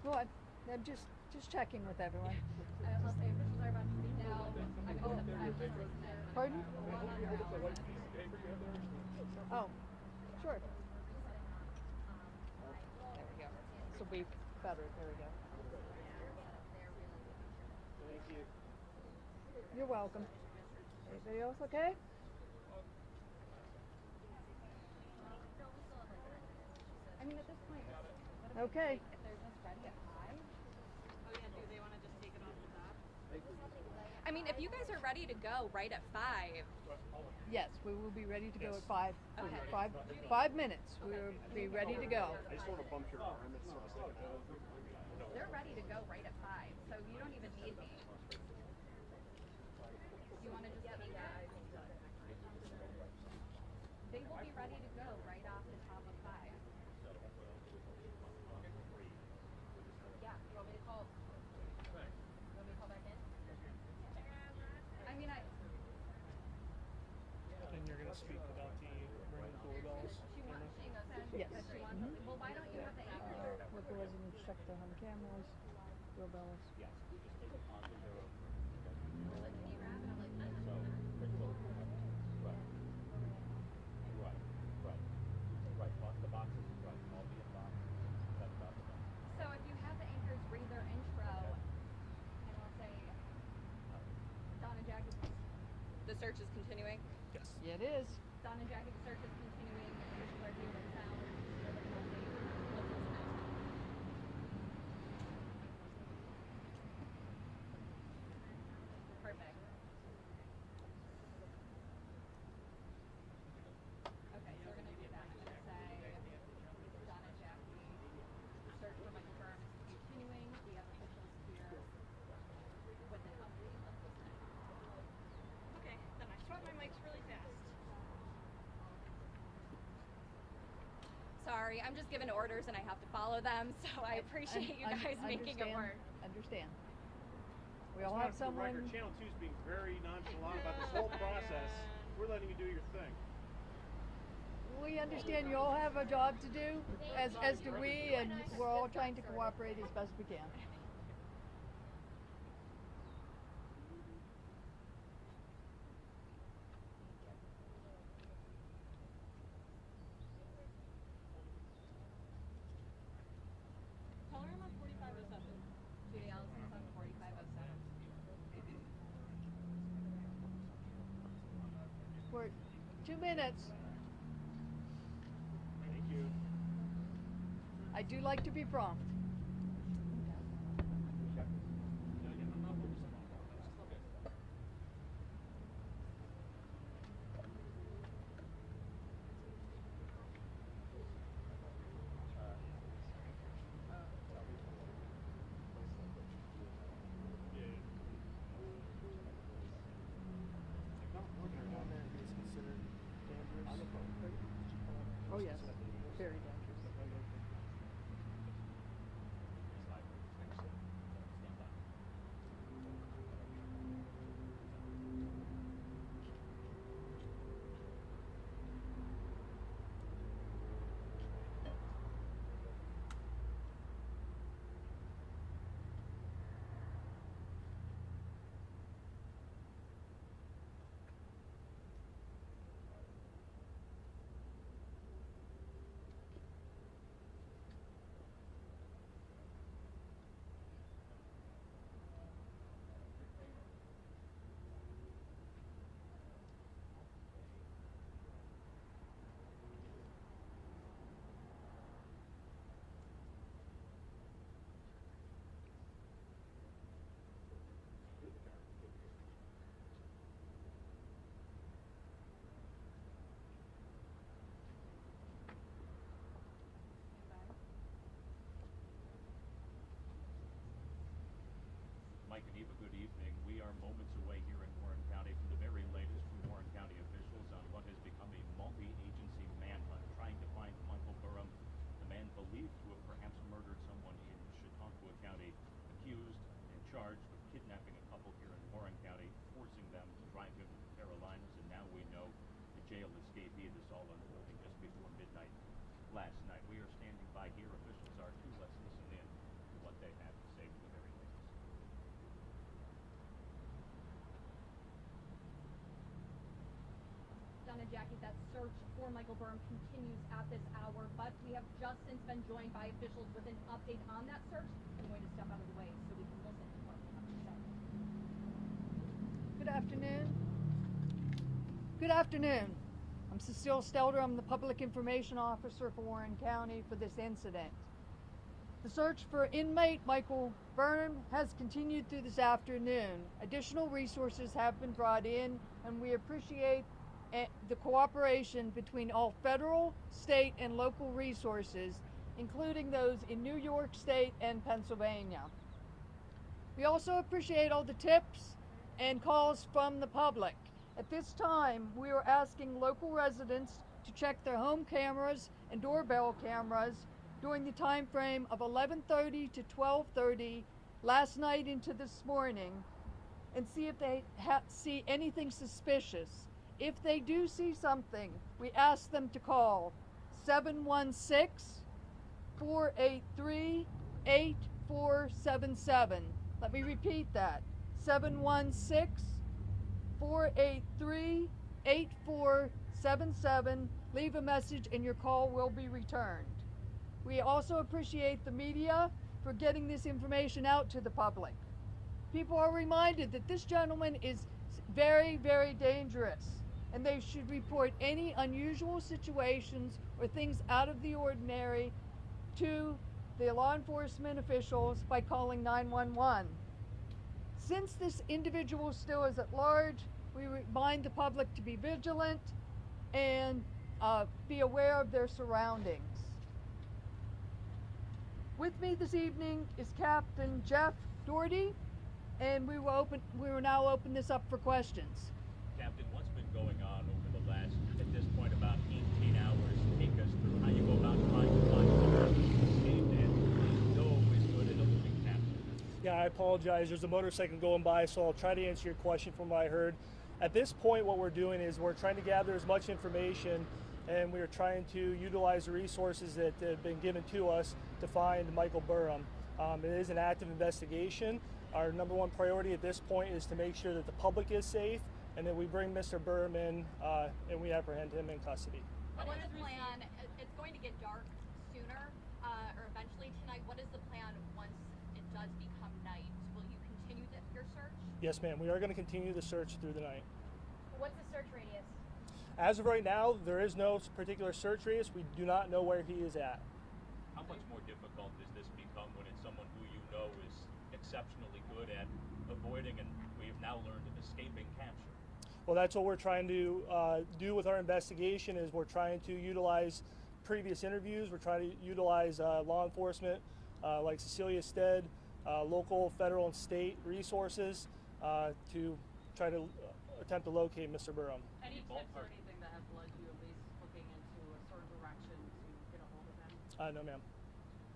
Go on. I'm just checking with everyone. I'll say officials are about to speak now. Pardon? Oh, sure. There we go. This will be better. There we go. Thank you. You're welcome. Anybody else okay? I mean, at this point, Okay. if they're just ready at 5. Oh yeah, do they want to just take it off the top? I mean, if you guys are ready to go right at 5. Yes, we will be ready to go at 5. Okay. 5 minutes. We will be ready to go. I just want to bump your arm. It's not sticking out. They're ready to go right at 5, so you don't even need me. You want to just speak it? They will be ready to go right off the top of 5. Yeah, you want me to call? You want me to call back in? I mean, And you're going to speak about the ring doorbells? she wants, she said Yes. that she wants, well, why don't you have the anchor? Let the residents check the home cameras, doorbells. Like, can you grab it? I'm like, Right. The boxes, right. All the boxes. That's about the box. so if you have the anchors read their intro, and I'll say, Donna Jacket, the search is continuing. Yes. Yeah, it is. Donna Jacket, the search is continuing. Officials are here with sound. Let's listen. Perfect. Okay, so we're going to do that. I'm going to say, Donna Jackie, the search for Michael Burham is continuing. We have officials here with an update. Let's listen. Okay, then I swap my mics really fast. Sorry, I'm just given orders and I have to follow them, so I appreciate you guys making it work. Understand. We all have someone. Channel 2 is being very nonchalant about this whole process. We're letting you do your thing. We understand you all have a job to do, as do we, and we're all trying to cooperate as best we can. Tell her I'm on 4507. Judy Allison's on 4507. For 2 minutes. Thank you. I do like to be prompt. Is considered dangerous? Oh yes, very dangerous. Mike and Eva, good evening. We are moments away here in Warren County from the very latest from Warren County officials on what has become a multi-agency manhunt trying to find Michael Burham, the man believed to have perhaps murdered someone in Chautauqua County, accused and charged with kidnapping a couple here in Warren County, forcing them to drive him to the Carolinas, and now we know the jail escapee. This all unfolding just before midnight last night. We are standing by here. Officials are too. Let's listen in to what they Jackie, that search for Michael Burham continues at this hour, but we have just since been joined by officials with an update on that search. I'm going to step out of the way so we can listen to what they have to say. Good afternoon. Good afternoon. I'm Cecile Stelter. I'm the Public Information Officer for Warren County for this incident. The search for inmate Michael Burham has continued through this afternoon. Additional resources have been brought in, and we appreciate the cooperation between all federal, state, and local resources, including those in New York State and Pennsylvania. We also appreciate all the tips and calls from the public. At this time, we are asking local residents to check their home cameras and doorbell cameras during the time frame of 11:30 to 12:30 last night into this morning, and see if they see anything suspicious. If they do see something, we ask them to call 716-483-8477. Let me repeat that, 716-483-8477. Leave a message and your call will be returned. We also appreciate the media for getting this information out to the public. People are reminded that this gentleman is very, very dangerous, and they should report any unusual situations or things out of the ordinary to the law enforcement officials by calling 911. Since this individual still is at large, we remind the public to be vigilant and be aware of their surroundings. With me this evening is Captain Jeff Doherty, and we will now open this up for questions. Captain, what's been going on over the last, at this point, about 18 hours? Take us through how you go about trying to find someone who's escaped and is no as good at eluding capture. Yeah, I apologize. There's a motorcycle going by, so I'll try to answer your question from what I heard. At this point, what we're doing is we're trying to gather as much information, and we're trying to utilize the resources that have been given to us to find Michael Burham. It is an active investigation. Our number one priority at this point is to make sure that the public is safe, and that we bring Mr. Burham in and we apprehend him in custody. What is the plan? It's going to get dark sooner or eventually tonight. What is the plan once it does become night? Will you continue your search? Yes, ma'am. We are going to continue the search through the night. What's the search radius? As of right now, there is no particular search radius. We do not know where he is at. How much more difficult does this become when it's someone who you know is exceptionally good at avoiding, and we have now learned, escaping capture? Well, that's what we're trying to do with our investigation. Is we're trying to utilize previous interviews. We're trying to utilize law enforcement like Cecilia Stead, local, federal, and state resources to try to attempt to locate Mr. Burham. Any tips or anything that have led you at least looking into a sort of direction to get a hold of him? No, ma'am.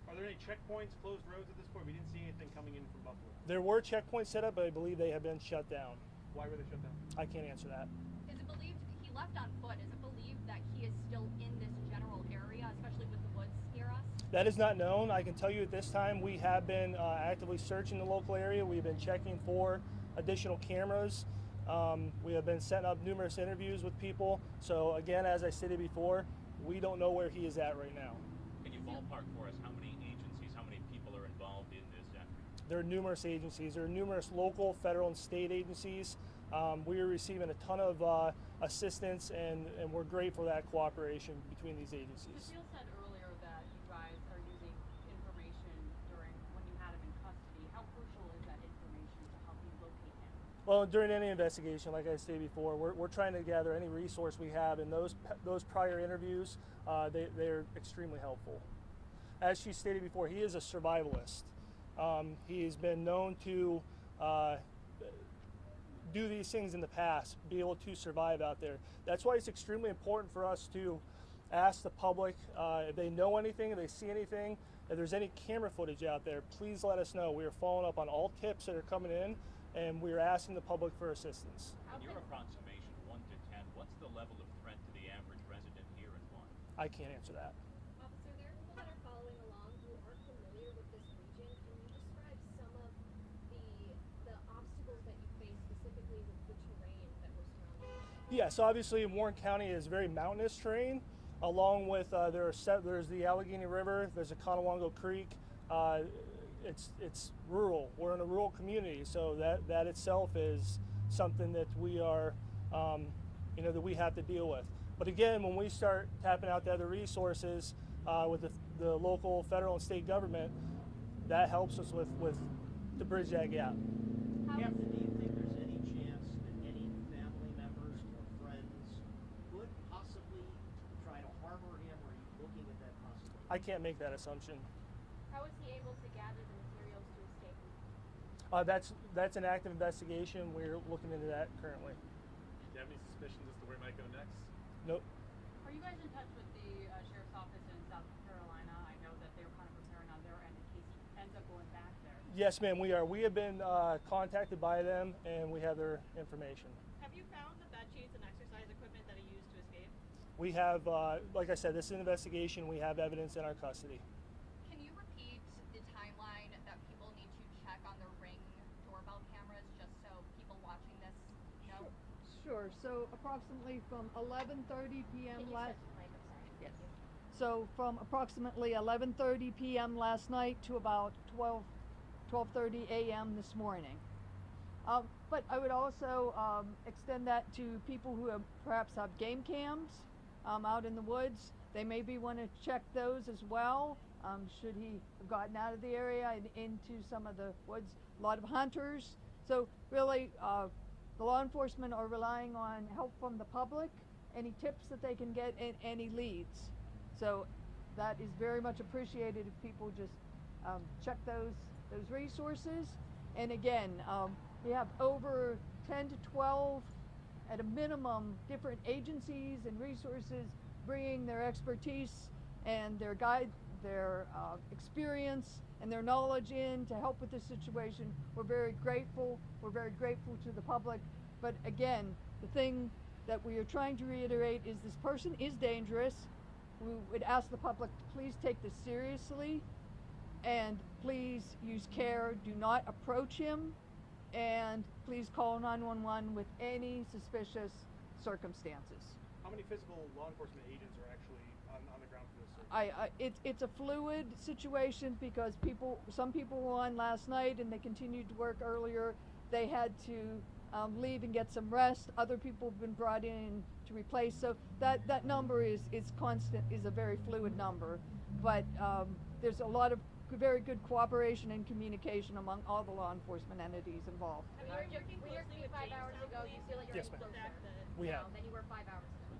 Are there any checkpoints, closed roads at this point? We didn't see anything coming in from Buffalo. There were checkpoints set up, but I believe they have been shut down. Why were they shut down? I can't answer that. Is it believed he left on foot? Is it believed that he is still in this general area, especially with the woods near us? That is not known. I can tell you at this time we have been actively searching the local area. We've been checking for additional cameras. We have been setting up numerous interviews with people. So again, as I stated before, we don't know where he is at right now. Can you ballpark for us how many agencies, how many people are involved in this effort? There are numerous agencies. There are numerous local, federal, and state agencies. We are receiving a ton of assistance, and we're grateful for that cooperation between these agencies. Cecile said earlier that you guys are using information during when you had him in custody. How crucial is that information to help you locate him? Well, during any investigation, like I stated before, we're trying to gather any resource we have, and those prior interviews, they're extremely helpful. As she stated before, he is a survivalist. He's been known to do these things in the past, be able to survive out there. That's why it's extremely important for us to ask the public if they know anything, if they see anything, if there's any camera footage out there, please let us know. We are following up on all tips that are coming in, and we are asking the public for assistance. In your approximation, 1 to 10, what's the level of threat to the average resident here in Warren? I can't answer that. Officer, there are people that are following along who aren't familiar with this region. Can you describe some of the obstacles that you face specifically with the terrain that we're surrounded by? Yes, obviously Warren County is very mountainous terrain, along with there's the Allegheny River, there's a Conowongo Creek. It's rural. We're in a rural community, so that itself is something that we are, that we have to deal with. But again, when we start tapping out the other resources with the local, federal, and state government, that helps us with to bridge that gap. Captain, do you think there's any chance that any family members or friends could possibly try to harbor him, or are you looking at that possibility? I can't make that assumption. How was he able to gather the materials to escape? That's an active investigation. We're looking into that currently. Do you have any suspicions as to where he might go next? Nope. Are you guys in touch with the sheriff's office in South Carolina? I know that they're kind of preparing on their end in case he ends up going back there. Yes, ma'am, we are. We have been contacted by them, and we have their information. Have you found the bed sheets and exercise equipment that he used to escape? We have, like I said, this is an investigation. We have evidence in our custody. Can you repeat the timeline that people need to check on their Ring doorbell cameras just so people watching this know? Sure. So approximately from 11:30 p.m. Can you last. set the mic? I'm sorry. Yes. Thank you. So from approximately 11:30 p.m. last night to about 12:30 a.m. this morning. But I would also extend that to people who perhaps have game cams out in the woods. They maybe want to check those as well. Should he have gotten out of the area and into some of the woods? A lot of hunters. So really, the law enforcement are relying on help from the public, any tips that they can get, and any leads. So that is very much appreciated if people just check those resources. And again, we have over 10 to 12 at a minimum different agencies and resources bringing their expertise and their experience and their knowledge in to help with this situation. We're very grateful. We're very grateful to the public. But again, the thing that we are trying to reiterate is this person is dangerous. We would ask the public to please take this seriously and please use care. Do not approach him, and please call 911 with any suspicious circumstances. How many physical law enforcement agents are actually on the ground for this search? It's a fluid situation because some people were on last night and they continued to work earlier. They had to leave and get some rest. Other people have been brought in to replace. So that number is constant, is a very fluid number. But there's a lot of very good cooperation and communication among all the law enforcement entities involved. I mean, we heard from you 5 hours ago. Do you feel like you're Yes, any ma'am. closer We now have. than you were 5 hours ago?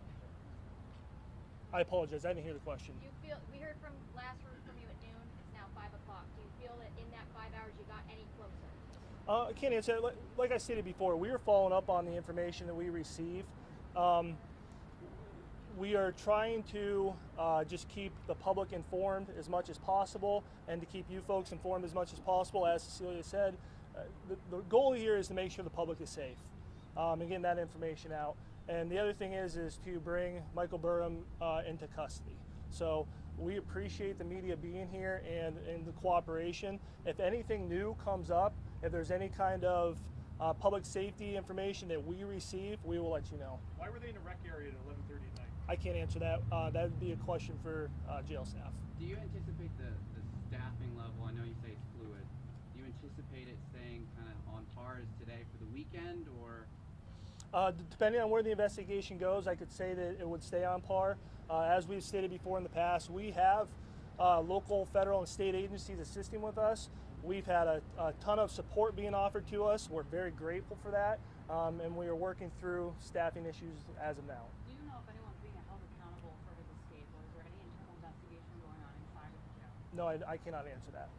I apologize. I didn't hear the question. We heard from you at noon. It's now 5 o'clock. Do you feel that in that 5 hours you got any closer? I can't answer. Like I stated before, we are following up on the information that we receive. We are trying to just keep the public informed as much as possible and to keep you folks informed as much as possible. As Cecilia said, the goal here is to make sure the public is safe and getting that information out. And the other thing is to bring Michael Burham into custody. So we appreciate the media being here and the cooperation. If anything new comes up, if there's any kind of public safety information that we receive, we will let you know. Why were they in a rec area at 11:30 at night? I can't answer that. That would be a question for jail staff. Do you anticipate the staffing level? I know you say it's fluid. Do you anticipate it staying kind of on par as today for the weekend, or? Depending on where the investigation goes, I could say that it would stay on par. As we've stated before in the past, we have local, federal, and state agencies assisting with us. We've had a ton of support being offered to us. We're very grateful for that, and we are working through staffing issues as of now. Do you know if anyone's being held accountable for his escape, or is there any internal investigation going on inside of the jail? No, I cannot answer that.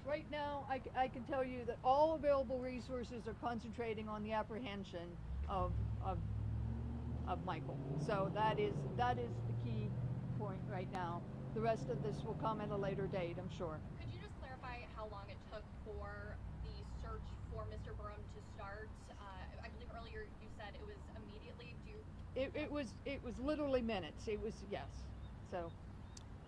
Right now, I can tell you that all available resources are concentrating on the apprehension of Michael. So that is the key point right now. The rest of this will come at a later date, I'm sure. Could you just clarify how long it took for the search for Mr. Burham to start? I believe earlier you said it was immediately. It was literally minutes. It was, yes. So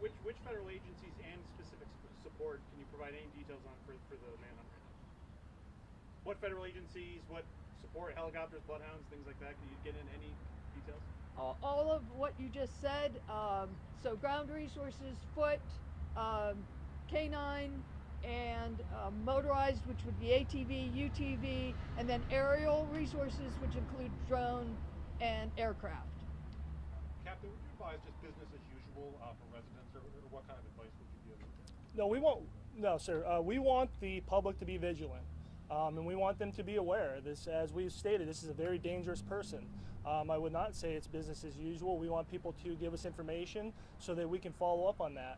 Which federal agencies and specific support can you provide any details on for the manhunt right now? What federal agencies, what support, helicopters, bloodhounds, things like that? Can you get in any details? details? All of what you just said. So ground resources, foot, canine, and motorized, which would be ATV, UTV, and then aerial resources, which include drone and aircraft. Captain, would you advise just business as usual for residents, or what kind of advice would you give? No, we won't. No, sir. We want the public to be vigilant, and we want them to be aware. This, as we've stated, this is a very dangerous person. I would not say it's business as usual. We want people to give us information so that we can follow up on that.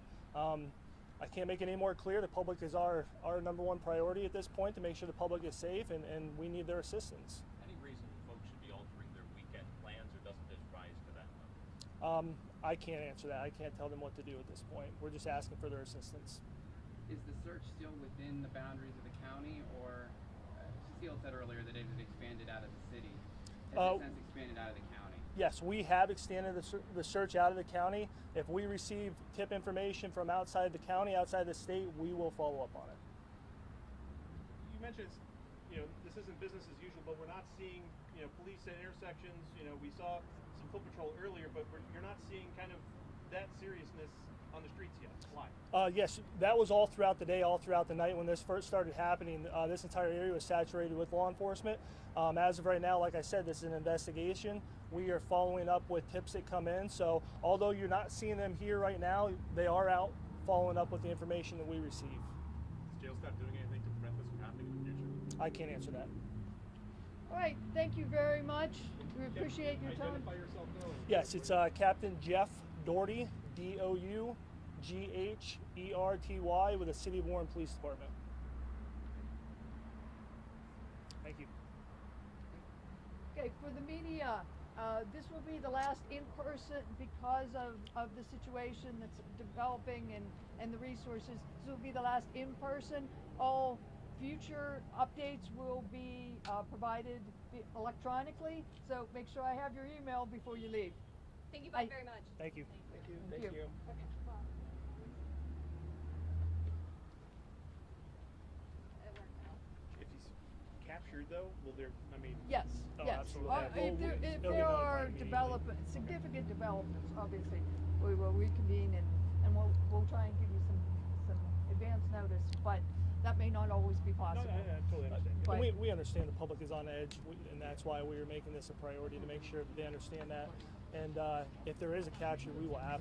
I can't make it any more clear. The public is our number one priority at this point, to make sure the public is safe, and we need their assistance. Any reason folks should be altering their weekend plans, or doesn't this rise to that level? I can't answer that. I can't tell them what to do at this point. We're just asking for their assistance. Is the search still within the boundaries of the county, or Cecile said earlier that it had expanded out of the city? Has it since expanded out of the county? Yes, we have extended the search out of the county. If we receive tip information from outside the county, outside the state, we will follow up on it. You mentioned, this isn't business as usual, but we're not seeing, police at intersections. We saw some foot patrol earlier, but you're not seeing kind of that seriousness on the streets yet. Why? Yes, that was all throughout the day, all throughout the night when this first started happening. This entire area was saturated with law enforcement. As of right now, like I said, this is an investigation. We are following up with tips that come in. So although you're not seeing them here right now, they are out following up with the information that we receive. Is jail staff doing anything to prevent this from happening in the future? I can't answer that. All right, thank you very much. We appreciate your time. Identify yourself, though. Yes, it's Captain Jeff Doherty, Doughgerty, with the City of Warren Police Department. Thank you. Okay, for the media, this will be the last in-person, because of the situation that's developing and the resources. This will be the last in-person. All future updates will be provided electronically, so make sure I have your email before you leave. Thank you both very much. Thank you. Thank you. Okay. It worked out. If he's captured, though, will there? Yes, Oh, yes. absolutely. If It'll be there notified are immediately. significant developments, obviously, we will reconvene and we'll try and give you some advance notice, but that may not always be No, possible. I totally understand. But- We understand the public is on edge, and that's why we are making this a priority, to make sure that they understand that. And if there is a capture, we will absolutely